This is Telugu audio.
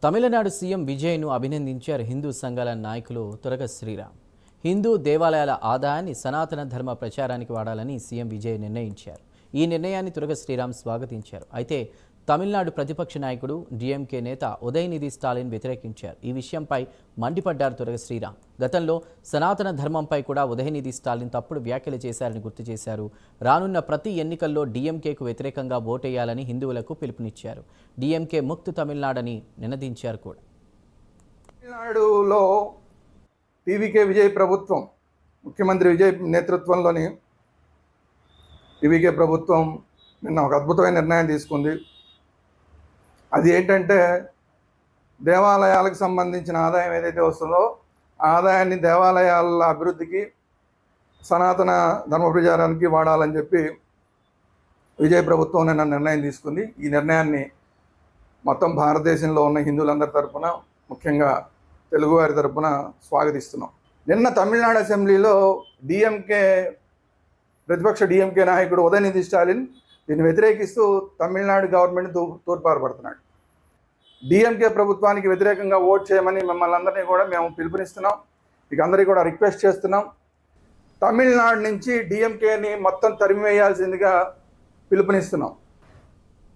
తమిళనాడు సీఎం విజయ్ను అభినందించారు హిందూ సంఘాల నాయకులు తురగ శ్రీరామ్. హిందూ దేవాలయాల ఆదాయాన్ని సనాతన ధర్మ ప్రచారానికి వాడాలని సీఎం విజయ్ నిర్ణయించారు. ఈ నిర్ణయాన్ని తురగ శ్రీరామ్ స్వాగతించారు. అయితే తమిళనాడు ప్రతిపక్ష నాయకుడు డిఎంకే నేత ఉదయనిధి స్టాలిన్ వ్యతిరేకించారు. ఈ విషయంపై మండిపడ్డారు తురగ శ్రీరామ్. గతంలో సనాతన ధర్మంపై కూడా ఉదయనిధి స్టాలిన్ తప్పుడు వ్యాఖ్యలు చేశారని గుర్తు చేశారు. రానున్న ప్రతి ఎన్నికల్లో డిఎంకేకు వ్యతిరేకంగా ఓటేయాలని హిందువులకు పిలుపునిచ్చారు. డిఎంకే ముక్త్ తమిళనాడని నినదించారు కూడా. తమిళనాడులో టీవీకే విజయ్ ప్రభుత్వం, ముఖ్యమంత్రి విజయ్ నేతృత్వంలోని టీవీకే ప్రభుత్వం నిన్న ఒక అద్భుతమైన నిర్ణయం తీసుకుంది. అది ఏంటంటే, దేవాలయాలకు సంబంధించిన ఆదాయం ఏదైతే వస్తుందో ఆ ఆదాయాన్ని దేవాలయాల అభివృద్ధికి, సనాతన ధర్మ ప్రచారానికి వాడాలని చెప్పి విజయ్ ప్రభుత్వం నిన్న నిర్ణయం తీసుకుంది. ఈ నిర్ణయాన్ని మొత్తం భారతదేశంలో ఉన్న హిందువులందరి తరపున, ముఖ్యంగా తెలుగువారి తరపున స్వాగతిస్తున్నాం. నిన్న తమిళనాడు అసెంబ్లీలో ప్రతిపక్ష డిఎంకే నాయకుడు ఉదయనిధి స్టాలిన్ దీన్ని వ్యతిరేకిస్తూ తమిళనాడు గవర్నమెంట్ తూర్పారపడుతున్నాడు. డిఎంకే ప్రభుత్వానికి వ్యతిరేకంగా ఓట్ చేయమని మిమ్మల్ని అందరినీ కూడా మేము పిలుపునిస్తున్నాం. ఇక అందరికీ కూడా రిక్వెస్ట్ చేస్తున్నాం. తమిళనాడు నుంచి డిఎంకేని మొత్తం తరిమివేయాల్సిందిగా పిలుపునిస్తున్నాం.